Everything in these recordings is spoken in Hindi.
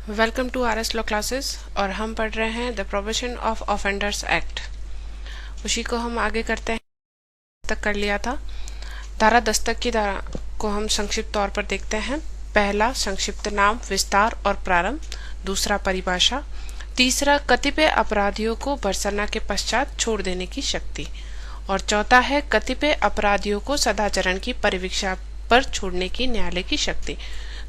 Welcome to R S law classes और हम पढ़ रहे हैं the prohibition of offenders act. उसी को हम आगे करते हैं। तक कर लिया था। धारा 10 तक की धारा को हम संक्षिप्त तौर पर देखते हैं। पहला, संक्षिप्त नाम, विस्तार और प्रारंभ। दूसरा, परिभाषा। तीसरा, कतिपय अपराधियों को भर्त्सना के पश्चात छोड़ देने की शक्ति। और चौथा है कतिपय अपराधियों को सदाचरण की परिवीक्षा पर छोड़ने की न्यायालय की शक्ति।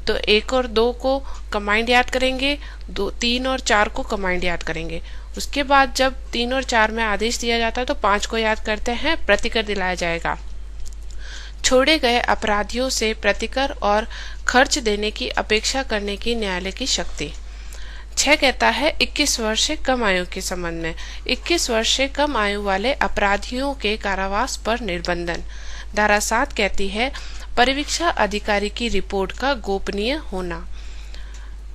तो 1 और 2 को कमांड याद करेंगे, 3 और 4 को कमांड याद करेंगे। उसके बाद जब 3 और 4 में आदेश दिया जाता है तो 5 को याद करते हैं, प्रतिकर दिलाया जाएगा। छोड़े गए अपराधियों से प्रतिकर और खर्च देने की अपेक्षा करने की न्यायालय की शक्ति। 6 कहता है 21 वर्ष से कम आयु के संबंध में 21 वर्ष से कम आयु वाले अपराधियों के कारावास पर निर्बंधन। धारा 7 कहती है परिवीक्षा अधिकारी की रिपोर्ट का गोपनीय होना।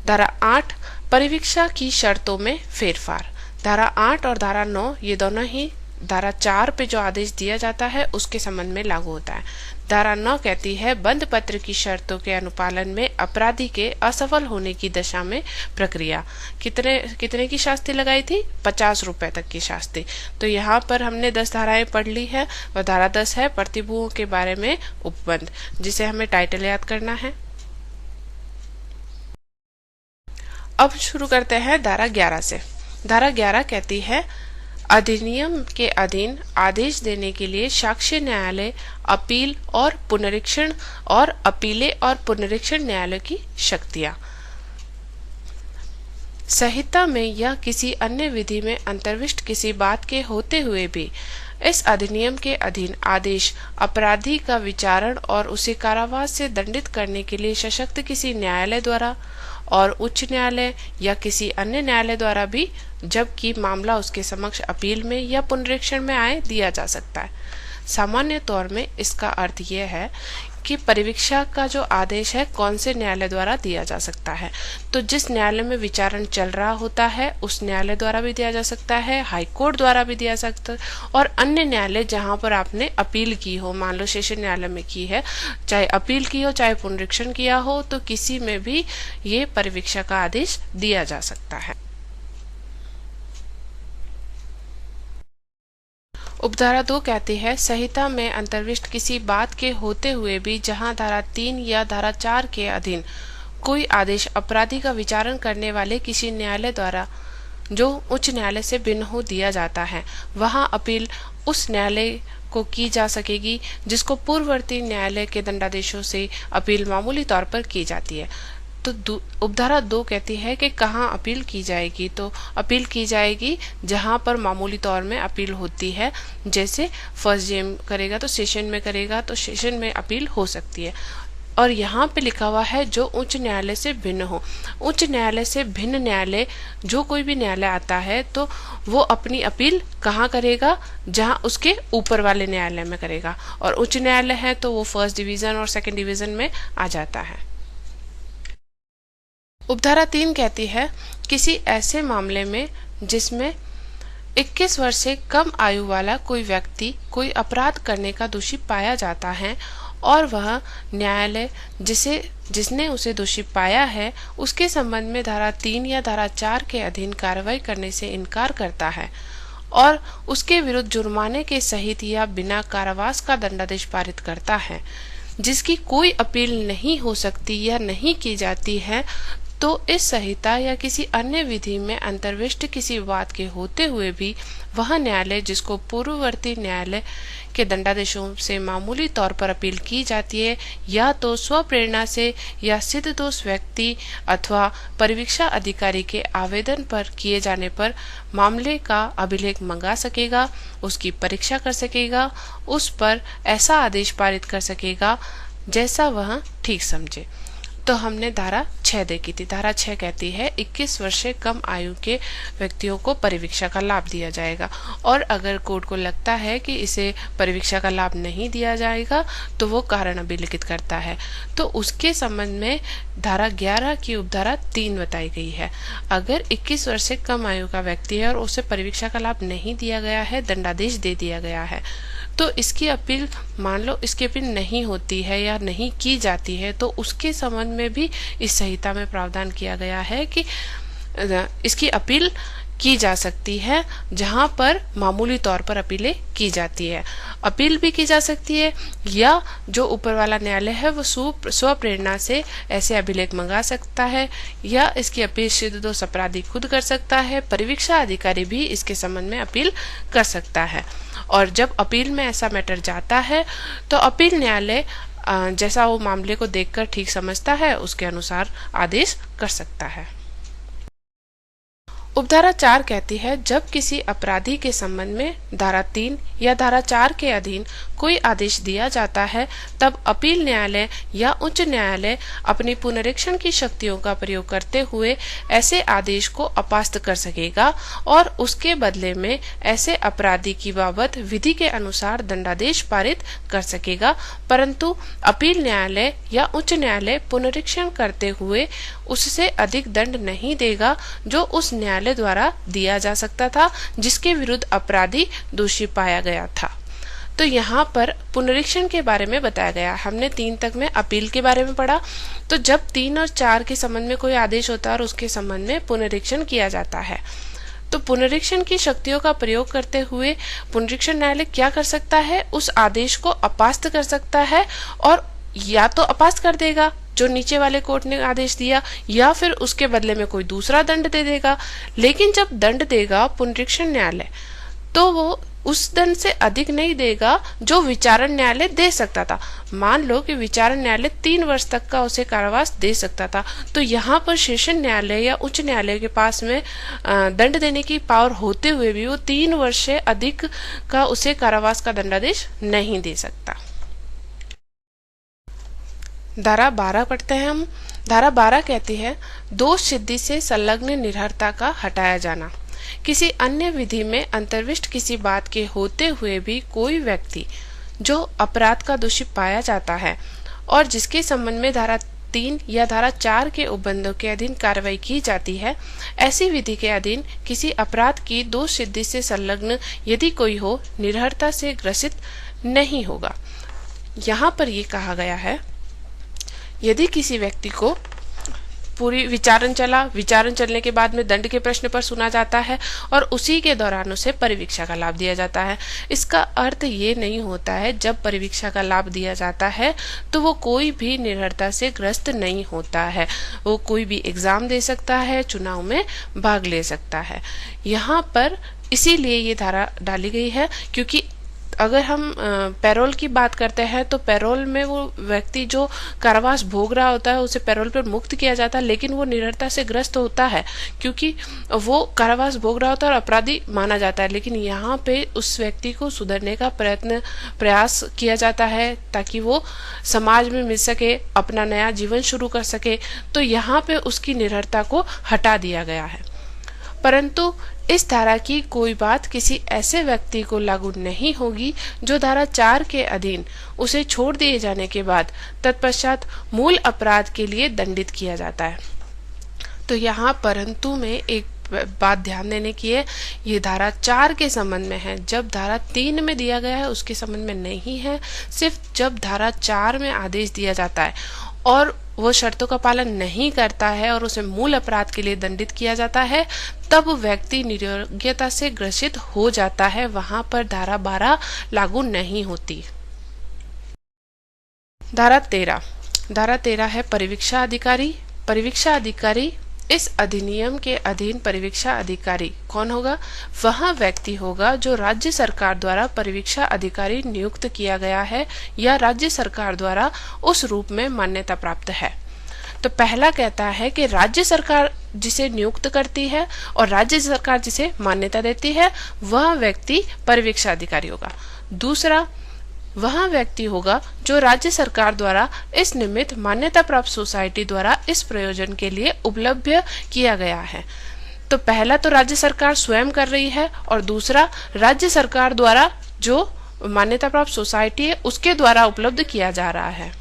धारा 8 परिवीक्षा की शर्तों में फेरफार। धारा 8 और धारा 9 ये दोनों ही धारा 4 पे जो आदेश दिया जाता है उसके संबंध में लागू होता है। धारा 9 कहती है बंद पत्र की शर्तों के अनुपालन में अपराधी के असफल होने की दशा में प्रक्रिया। कितने की शास्ति लगाई थी? 50 रुपए तक की शास्ति। तो यहाँ पर हमने 10 धाराएं पढ़ ली है और धारा 10 है प्रतिभूओं के बारे में उपबंध, जिसे हमें टाइटल याद करना है। अब शुरू करते हैं धारा 11 से। धारा 11 कहती है अधिनियम के अधीन आदेश देने के लिए साक्ष्य न्यायालय, अपील और पुनरीक्षण और अपीले और पुनरीक्षण न्यायालय की शक्तियां। संहिता में या किसी अन्य विधि में अंतर्विष्ट किसी बात के होते हुए भी इस अधिनियम के अधीन आदेश अपराधी का विचारण और उसे कारावास से दंडित करने के लिए सशक्त किसी न्यायालय द्वारा और उच्च न्यायालय या किसी अन्य न्यायालय द्वारा भी, जबकि मामला उसके समक्ष अपील में या पुनरीक्षण में आए, दिया जा सकता है। सामान्य तौर में इसका अर्थ यह है कि परिवीक्षा का जो आदेश है कौन से न्यायालय द्वारा दिया जा सकता है। तो जिस न्यायालय में विचारण चल रहा होता है उस न्यायालय द्वारा भी दिया जा सकता है, हाई कोर्ट द्वारा भी दिया जा सकता है, और अन्य न्यायालय जहां पर आपने अपील की हो, मान लो सेशन न्यायालय में की है, चाहे अपील की हो चाहे पुनरीक्षण किया हो, तो किसी में भी ये परिवीक्षा का आदेश दिया जा सकता है। उपधारा 2 कहती है संहिता में अंतर्विष्ट किसी बात के होते हुए भी जहां धारा 3 या धारा 4 के अधीन कोई आदेश अपराधी का विचारण करने वाले किसी न्यायालय द्वारा जो उच्च न्यायालय से भिन्न हो दिया जाता है, वहां अपील उस न्यायालय को की जा सकेगी जिसको पूर्ववर्ती न्यायालय के दंडादेशों से अपील मामूली तौर पर की जाती है। तो उपधारा 2 कहती है कि कहाँ अपील की जाएगी। तो अपील की जाएगी जहां पर मामूली तौर में अपील होती है, जैसे फर्स्ट जेम करेगा तो सेशन में करेगा तो सेशन में अपील हो सकती है। और यहाँ पे लिखा हुआ है जो उच्च न्यायालय से भिन्न हो। उच्च न्यायालय से भिन्न न्यायालय जो कोई भी न्यायालय आता है तो वो अपनी अपील कहाँ करेगा? जहाँ उसके ऊपर वाले न्यायालय में करेगा, और उच्च न्यायालय है तो वो फर्स्ट डिवीजन और सेकेंड डिवीजन में आ जाता है। उपधारा 3 कहती है किसी ऐसे मामले में जिसमें 21 वर्ष से कम आयु वाला कोई व्यक्ति कोई अपराध करने का दोषी पाया जाता है और वह न्यायालय जिसने उसे दोषी पाया है उसके संबंध में धारा 3 या धारा 4 के अधीन कार्रवाई करने से इनकार करता है और उसके विरुद्ध जुर्माने के सहित या बिना कारावास का दंडादेश पारित करता है, जिसकी कोई अपील नहीं हो सकती या नहीं की जाती है, तो इस संहिता या किसी अन्य विधि में अंतर्विष्ट किसी बात के होते हुए भी वह न्यायालय जिसको पूर्ववर्ती न्यायालय के दंडादेशों से मामूली तौर पर अपील की जाती है, या तो स्वप्रेरणा से या सिद्ध दोष व्यक्ति अथवा परिवीक्षा अधिकारी के आवेदन पर किए जाने पर मामले का अभिलेख मंगा सकेगा, उसकी परीक्षा कर सकेगा, उस पर ऐसा आदेश पारित कर सकेगा जैसा वह ठीक समझे। तो हमने धारा 6 देखी थी। धारा 6 कहती है 21 वर्ष से कम आयु के व्यक्तियों को परिवीक्षा का लाभ दिया जाएगा, और अगर कोर्ट को लगता है कि इसे परिवीक्षा का लाभ नहीं दिया जाएगा तो वो कारण अभिलिखित करता है। तो उसके संबंध में धारा 11 की उपधारा 3 बताई गई है। अगर 21 वर्ष से कम आयु का व्यक्ति है और उसे परिवीक्षा का लाभ नहीं दिया गया है, दंडादेश दे दिया गया है, तो इसकी अपील, मान लो इसकी अपील नहीं होती है या नहीं की जाती है, तो उसके संबंध में भी इस संहिता में प्रावधान किया गया है कि इसकी अपील की जा सकती है, जहां पर मामूली तौर पर अपीलें की जाती है। अपील भी की जा सकती है, या जो ऊपर वाला न्यायालय है वो स्व प्रेरणा से ऐसे अभिलेख मंगा सकता है, या इसकी अपील सिद्ध दोष अपराधी खुद कर सकता है। परिवीक्षा अधिकारी भी इसके संबंध में अपील कर सकता है। और जब अपील में ऐसा मैटर जाता है तो अपील न्यायालय जैसा वो मामले को देखकर ठीक समझता है उसके अनुसार आदेश कर सकता है। उपधारा 4 कहती है, जब किसी अपराधी के संबंध में धारा 3 या धारा 4 के अधीन कोई आदेश दिया जाता है, तब अपील न्यायालय या उच्च न्यायालय अपनी पुनरीक्षण की शक्तियों का प्रयोग करते हुए ऐसे आदेश को अपास्त कर सकेगा और उसके बदले में ऐसे अपराधी की बाबत विधि के अनुसार दंडादेश पारित कर सकेगा। परंतु अपील न्यायालय या उच्च न्यायालय पुनरीक्षण करते हुए उससे अधिक दंड नहीं देगा जो उस न्यायालय द्वारा दिया जा सकता था जिसके विरुद्ध अपराधी दोषी पाया गया था। तो यहाँ पर पुनरीक्षण के बारे में बताया गया। हमने 3 तक में अपील के बारे में पढ़ा। तो जब 3 और 4 के संबंध में कोई आदेश होता है और उसके संबंध में पुनरीक्षण किया जाता है, तो पुनरीक्षण की शक्तियों का प्रयोग करते हुए पुनरीक्षण न्यायालय क्या कर सकता है, उस आदेश को अपास्त कर सकता है, और या तो अपास्त कर देगा जो नीचे वाले कोर्ट ने आदेश दिया, या फिर उसके बदले में कोई दूसरा दंड दे देगा। लेकिन जब दंड देगा पुनरीक्षण न्यायालय, तो वो उस दंड से अधिक नहीं देगा जो विचारण न्यायालय दे सकता था। मान लो कि विचारण न्यायालय 3 वर्ष तक का उसे कारावास दे सकता था, तो यहाँ पर सेशन न्यायालय या उच्च न्यायालय के पास में दंड देने की पावर होते हुए भी वो 3 वर्ष से अधिक का उसे कारावास का दंडादेश नहीं दे सकता। धारा 12 पढ़ते हैं हम। धारा 12 कहती है, दोष सिद्धि से संलग्न निर्भरता का हटाया जाना। किसी अन्य विधि में अंतर्विष्ट किसी बात के होते हुए भी कोई व्यक्ति जो अपराध का दोषी पाया जाता है और जिसके संबंध में धारा 3 या धारा 4 के उपबंधों के अधीन कार्रवाई की जाती है, ऐसी विधि के अधीन किसी अपराध की दोष सिद्धि से संलग्न यदि कोई हो, निर्भरता से ग्रसित नहीं होगा। यहाँ पर ये कहा गया है, यदि किसी व्यक्ति को पूरी विचारण चलने के बाद में दंड के प्रश्न पर सुना जाता है और उसी के दौरान उसे परिवीक्षा का लाभ दिया जाता है। इसका अर्थ ये नहीं होता है जब परिवीक्षा का लाभ दिया जाता है तो वो कोई भी निर्भरता से ग्रस्त नहीं होता है। वो कोई भी एग्जाम दे सकता है, चुनाव में भाग ले सकता है। यहाँ पर इसीलिए ये धारा डाली गई है, क्योंकि अगर हम पैरोल की बात करते हैं तो पैरोल में वो व्यक्ति जो कारावास भोग रहा होता है उसे पैरोल पर मुक्त किया जाता है, लेकिन वो निर्भरता से ग्रस्त होता है क्योंकि वो कारावास भोग रहा होता है और अपराधी माना जाता है। लेकिन यहाँ पे उस व्यक्ति को सुधरने का प्रयास किया जाता है ताकि वो समाज में मिल सके, अपना नया जीवन शुरू कर सके। तो यहाँ पे उसकी निर्भरता को हटा दिया गया है। परंतु इस धारा की कोई बात किसी ऐसे व्यक्ति को लागू नहीं होगी जो धारा 4 के अधीन उसे छोड़ दिए जाने के बाद तत्पश्चात मूल अपराध के लिए दंडित किया जाता है। तो यहाँ परंतु में एक बात ध्यान देने की है, ये धारा 4 के संबंध में है। जब धारा 3 में दिया गया है उसके संबंध में नहीं है। सिर्फ जब धारा 4 में आदेश दिया जाता है और वो शर्तों का पालन नहीं करता है और उसे मूल अपराध के लिए दंडित किया जाता है, तब व्यक्ति नियोग्यता से ग्रसित हो जाता है। वहां पर धारा 12 लागू नहीं होती। धारा 13 है परिवीक्षा अधिकारी। परिवीक्षा अधिकारी, इस अधिनियम के अधीन परिवीक्षा अधिकारी कौन होगा? वह व्यक्ति होगा जो राज्य सरकार द्वारा परिवीक्षा अधिकारी नियुक्त किया गया है या राज्य सरकार द्वारा उस रूप में मान्यता प्राप्त है। तो पहला कहता है कि राज्य सरकार जिसे नियुक्त करती है और राज्य सरकार जिसे मान्यता देती है वह व्यक्ति परिवीक्षा अधिकारी होगा। दूसरा, वह व्यक्ति होगा जो राज्य सरकार द्वारा इस निमित्त मान्यता प्राप्त सोसाइटी द्वारा इस प्रयोजन के लिए उपलब्ध किया गया है। तो पहला तो राज्य सरकार स्वयं कर रही है और दूसरा राज्य सरकार द्वारा जो मान्यता प्राप्त सोसाइटी है उसके द्वारा उपलब्ध किया जा रहा है।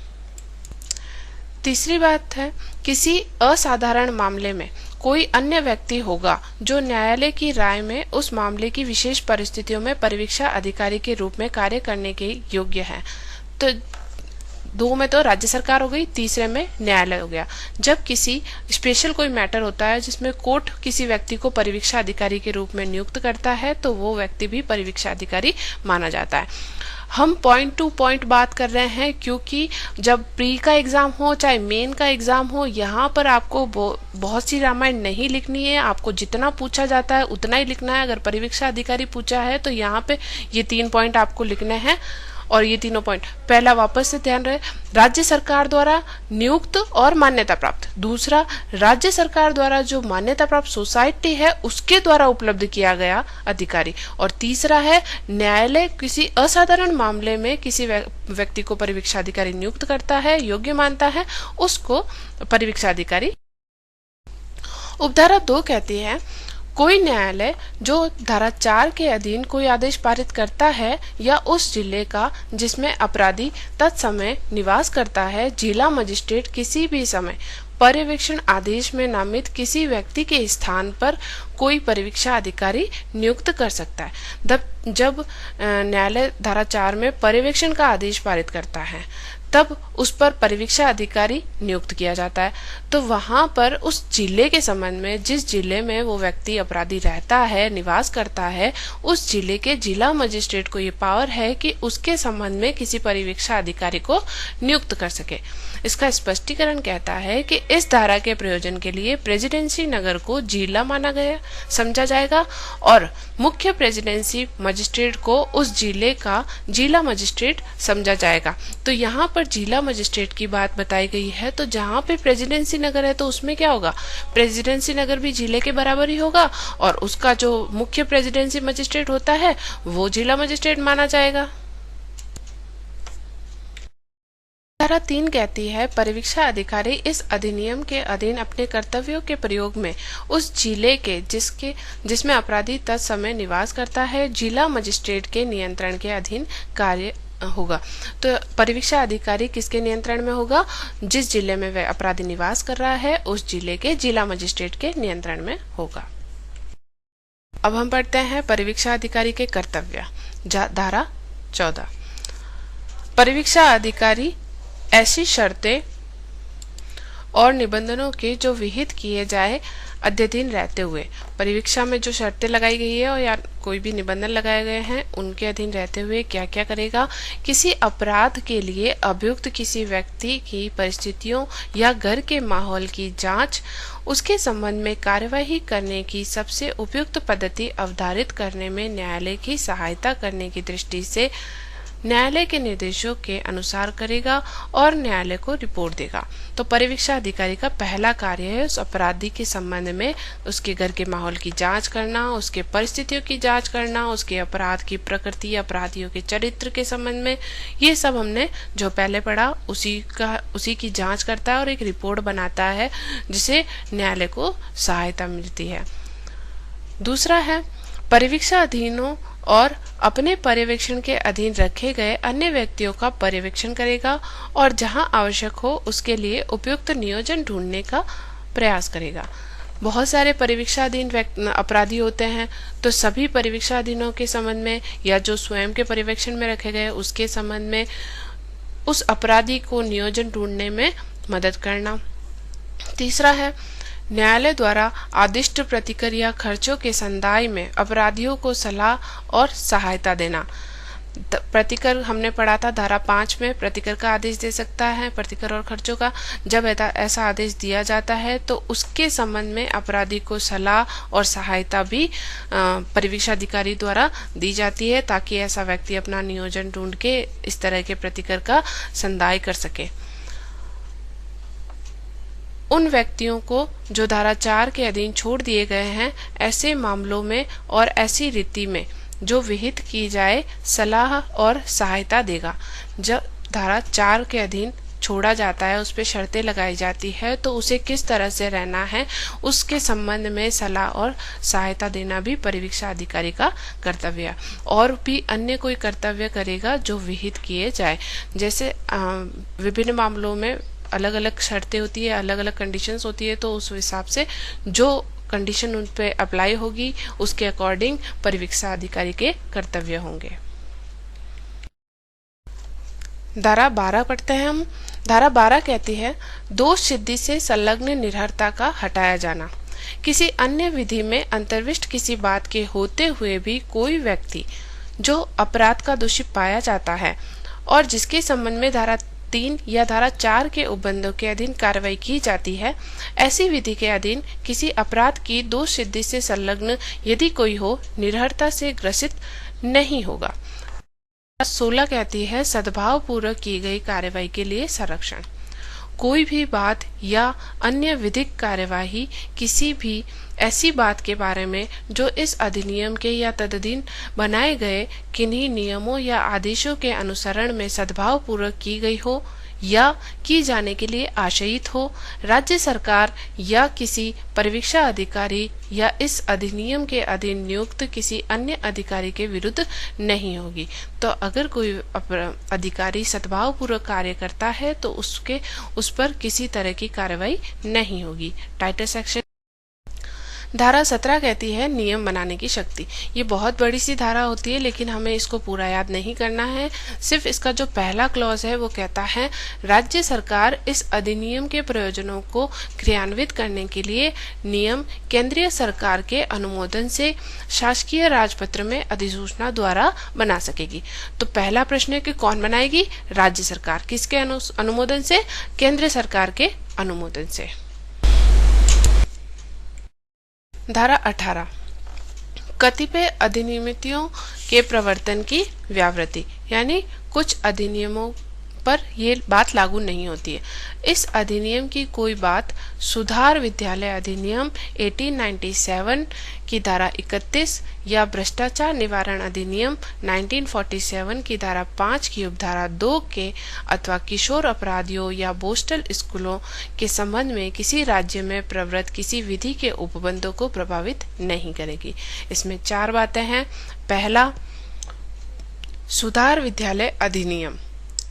तीसरी बात है, किसी असाधारण मामले में कोई अन्य व्यक्ति होगा जो न्यायालय की राय में उस मामले की विशेष परिस्थितियों में परिवीक्षा अधिकारी के रूप में कार्य करने के योग्य है। तो दो में तो राज्य सरकार हो गई, तीसरे में न्यायालय हो गया। जब किसी स्पेशल कोई मैटर होता है जिसमें कोर्ट किसी व्यक्ति को परिवीक्षा अधिकारी के रूप में नियुक्त करता है तो वो व्यक्ति भी परिवीक्षा अधिकारी माना जाता है। हम पॉइंट टू पॉइंट बात कर रहे हैं क्योंकि जब प्री का एग्जाम हो चाहे मेन का एग्जाम हो, यहाँ पर आपको बहुत सी रामायण नहीं लिखनी है। आपको जितना पूछा जाता है उतना ही लिखना है। अगर परिवीक्षा अधिकारी पूछा है तो यहाँ पे ये 3 पॉइंट आपको लिखने हैं और ये तीनों पॉइंट, पहला वापस से ध्यान रहे, राज्य सरकार द्वारा नियुक्त और मान्यता प्राप्त। दूसरा, राज्य सरकार द्वारा जो मान्यता प्राप्त सोसाइटी है उसके द्वारा उपलब्ध किया गया अधिकारी। और तीसरा है, न्यायालय किसी असाधारण मामले में किसी व्यक्ति को परिवीक्षा अधिकारी नियुक्त करता है, योग्य मानता है, उसको परिवीक्षा अधिकारी। उपधारा 2 कहती है, कोई न्यायालय जो धारा 4 के अधीन कोई आदेश पारित करता है या उस जिले का जिसमें अपराधी तत्समय निवास करता है, जिला मजिस्ट्रेट किसी भी समय पर्यवेक्षण आदेश में नामित किसी व्यक्ति के स्थान पर कोई परिवीक्षा अधिकारी नियुक्त कर सकता है। जब न्यायालय धारा 4 में पर्यवेक्षण का आदेश पारित करता है तब उस पर परिवीक्षा अधिकारी नियुक्त किया जाता है। तो वहां पर उस जिले के संबंध में, जिस जिले में वो व्यक्ति अपराधी रहता है, निवास करता है, उस जिले के जिला मजिस्ट्रेट को ये पावर है कि उसके संबंध में किसी परिवीक्षा अधिकारी को नियुक्त कर सके। इसका स्पष्टीकरण कहता है कि इस धारा के प्रयोजन के लिए प्रेसिडेंसी नगर को जिला माना गया समझा जाएगा और मुख्य प्रेसिडेंसी मजिस्ट्रेट को उस जिले का जिला मजिस्ट्रेट समझा जाएगा। तो यहाँ पर जिला मजिस्ट्रेट की बात बताई गई है। तो जहाँ पे प्रेसिडेंसी नगर है तो उसमें क्या होगा, प्रेसिडेंसी नगर भी जिले के बराबर ही होगा और उसका जो मुख्य प्रेसिडेंसी मजिस्ट्रेट होता है वो जिला मजिस्ट्रेट माना जाएगा। धारा 3 कहती है, परिवीक्षा अधिकारी इस अधिनियम के अधीन अपने कर्तव्यों के प्रयोग में उस जिले के जिसमें अपराधी तत्समय निवास करता है जिला मजिस्ट्रेट के नियंत्रण के अधीन कार्य होगा। तो परिवीक्षा अधिकारी किसके नियंत्रण में होगा, जिस जिले में वह अपराधी निवास कर रहा है उस जिले के जिला मजिस्ट्रेट के नियंत्रण में होगा। अब हम पढ़ते हैं परिवीक्षा अधिकारी के कर्तव्य। धारा 14, परिवीक्षा अधिकारी ऐसी शर्तें और निबंधनों के जो विहित किए जाए अध्ययन रहते हुए, परिवीक्षा में जो शर्तें लगाई गई है और या कोई भी निबंधन लगाए गए हैं उनके अधीन रहते हुए क्या क्या करेगा, किसी अपराध के लिए अभियुक्त किसी व्यक्ति की परिस्थितियों या घर के माहौल की जांच, उसके संबंध में कार्यवाही करने की सबसे उपयुक्त पद्धति अवधारित करने में न्यायालय की सहायता करने की दृष्टि से न्यायालय के निर्देशों के अनुसार करेगा और न्यायालय को रिपोर्ट देगा। तो परिवीक्षा अधिकारी का पहला कार्य है उस अपराधी के संबंध में उसके घर के माहौल की जांच करना, उसके परिस्थितियों की जांच करना, उसके अपराध की प्रकृति, अपराधियों के चरित्र के संबंध में, ये सब हमने जो पहले पढ़ा उसी की जांच करता है और एक रिपोर्ट बनाता है जिसे न्यायालय को सहायता मिलती है। दूसरा है, परिवीक्षा अधीनों और अपने पर्यवेक्षण के अधीन रखे गए अन्य व्यक्तियों का पर्यवेक्षण करेगा और जहां आवश्यक हो उसके लिए उपयुक्त नियोजन ढूंढने का प्रयास करेगा। बहुत सारे परिवीक्षाधीन अपराधी होते हैं, तो सभी परिवीक्षाधीनों के संबंध में या जो स्वयं के पर्यवेक्षण में रखे गए उसके संबंध में उस अपराधी को नियोजन ढूंढने में मदद करना। तीसरा है, न्यायालय द्वारा आदिष्ट प्रतिकर या खर्चों के संदाय में अपराधियों को सलाह और सहायता देना। प्रतिकर हमने पढ़ा था धारा 5 में, प्रतिकर का आदेश दे सकता है प्रतिकर और खर्चों का। जब ऐसा आदेश दिया जाता है तो उसके संबंध में अपराधी को सलाह और सहायता भी परिवीक्षा अधिकारी द्वारा दी जाती है ताकि ऐसा व्यक्ति अपना नियोजन ढूंढ के इस तरह के प्रतिकर का संदाय कर सके। उन व्यक्तियों को जो धारा 4 के अधीन छोड़ दिए गए हैं ऐसे मामलों में और ऐसी रीति में जो विहित की जाए सलाह और सहायता देगा। जब धारा 4 के अधीन छोड़ा जाता है, उस पर शर्तें लगाई जाती है, तो उसे किस तरह से रहना है उसके संबंध में सलाह और सहायता देना भी परिवीक्षा अधिकारी का कर्तव्य है। और भी अन्य कोई कर्तव्य करेगा जो विहित किए जाए। जैसे विभिन्न मामलों में अलग अलग शर्तें होती है, अलग अलग कंडीशंस होती है, तो उस हिसाब से जो कंडीशन उन पे अप्लाई होगी उसके अकॉर्डिंग परिवीक्षा अधिकारी के कर्तव्य होंगे। धारा 12 पढ़ते हैं हम। धारा 12 कहती है दोष सिद्धि से संलग्न निर्भरता का हटाया जाना। किसी अन्य विधि में अंतर्विष्ट किसी बात के होते हुए भी कोई व्यक्ति जो अपराध का दोषी पाया जाता है और जिसके संबंध में धारा 3 या धारा 4 के उपबंधों के अधीन कार्रवाई की जाती है, ऐसी विधि के अधीन किसी अपराध की दोष सिद्धि से संलग्न यदि कोई हो, निर्भरता से ग्रसित नहीं होगा। 16 कहती है सद्भाव पूर्वक की गई कार्यवाही के लिए संरक्षण। कोई भी बात या अन्य विधिक कार्यवाही किसी भी ऐसी बात के बारे में जो इस अधिनियम के या तदधीन बनाए गए किन्हीं नियमों या आदेशों के अनुसरण में सद्भाव पूर्वक की गई हो या की जाने के लिए आशयित हो, राज्य सरकार या किसी परिवीक्षा अधिकारी या इस अधिनियम के अधीन नियुक्त किसी अन्य अधिकारी के विरुद्ध नहीं होगी। तो अगर कोई अधिकारी सद्भाव पूर्वक कार्य करता है तो उस पर किसी तरह की कार्रवाई नहीं होगी। Title section. धारा 17 कहती है नियम बनाने की शक्ति। ये बहुत बड़ी सी धारा होती है, लेकिन हमें इसको पूरा याद नहीं करना है। सिर्फ इसका जो पहला क्लॉज है वो कहता है राज्य सरकार इस अधिनियम के प्रयोजनों को क्रियान्वित करने के लिए नियम केंद्रीय सरकार के अनुमोदन से शासकीय राजपत्र में अधिसूचना द्वारा बना सकेगी। तो पहला प्रश्न है कि कौन बनाएगी? राज्य सरकार। किसके अनुमोदन से? केंद्र सरकार के अनुमोदन से। धारा 18 कतिपय अधिनियमों के प्रवर्तन की व्यावृत्ति, यानी कुछ अधिनियमों पर ये बात लागू नहीं होती है। इस अधिनियम की कोई बात सुधार विद्यालय अधिनियम 1897 की धारा 31 या भ्रष्टाचार निवारण अधिनियम 1947 की धारा 5 की उपधारा 2 के अथवा किशोर अपराधियों या बोस्टल स्कूलों के संबंध में किसी राज्य में प्रवृत्त किसी विधि के उपबंधों को प्रभावित नहीं करेगी। इसमें 4 बातें हैं। पहला, सुधार विद्यालय अधिनियम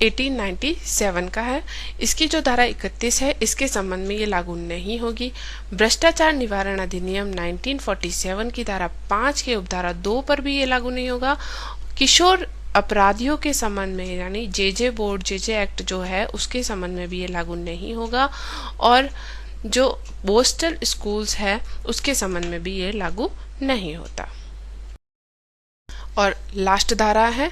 1897 का है, इसकी जो धारा 31 है इसके संबंध में ये लागू नहीं होगी। भ्रष्टाचार निवारण अधिनियम 1947 की धारा 5 के उपधारा 2 पर भी ये लागू नहीं होगा। किशोर अपराधियों के संबंध में यानी जेजे बोर्ड जेजे एक्ट जो है उसके संबंध में भी ये लागू नहीं होगा, और जो बोस्टल स्कूल्स है उसके संबंध में भी ये लागू नहीं होता। और लास्ट धारा है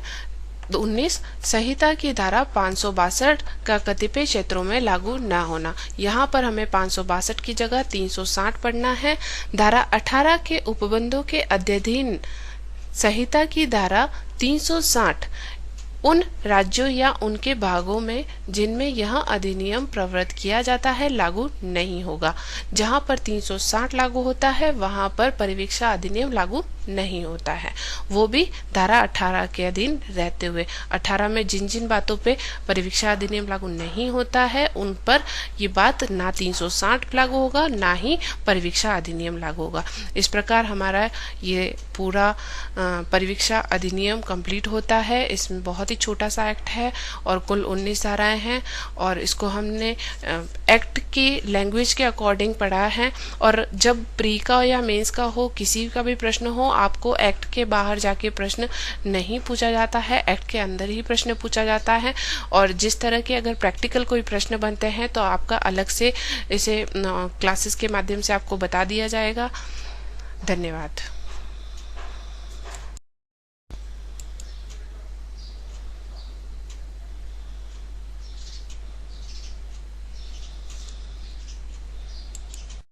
19 संहिता की धारा 562 का कतिपय क्षेत्रों में लागू न होना। यहाँ पर हमें 562 की जगह 360 पढ़ना है। धारा 18 के उपबंधों के अध्ययन संहिता की धारा 360 उन राज्यों या उनके भागों में जिनमें यह अधिनियम प्रवृत्त किया जाता है लागू नहीं होगा। जहां पर 360 लागू होता है वहां पर परिवीक्षा अधिनियम लागू नहीं होता है, वो भी धारा 18 के अधीन रहते हुए। 18 में जिन जिन बातों पे परिवीक्षा अधिनियम लागू नहीं होता है उन पर ये बात ना 360 लागू होगा ना ही परिवीक्षा अधिनियम लागू होगा। इस प्रकार हमारा ये पूरा परिवीक्षा अधिनियम कंप्लीट होता है। इसमें बहुत ही छोटा सा एक्ट है और कुल 19 धाराएं हैं, और इसको हमने एक्ट की लैंग्वेज के अकॉर्डिंग पढ़ा है। और जब प्री का या मेंस का हो, किसी का भी प्रश्न हो, आपको एक्ट के बाहर जाके प्रश्न नहीं पूछा जाता है, एक्ट के अंदर ही प्रश्न पूछा जाता है। और जिस तरह के अगर प्रैक्टिकल कोई प्रश्न बनते हैं तो आपका अलग से इसे क्लासेस के माध्यम से आपको बता दिया जाएगा। धन्यवाद।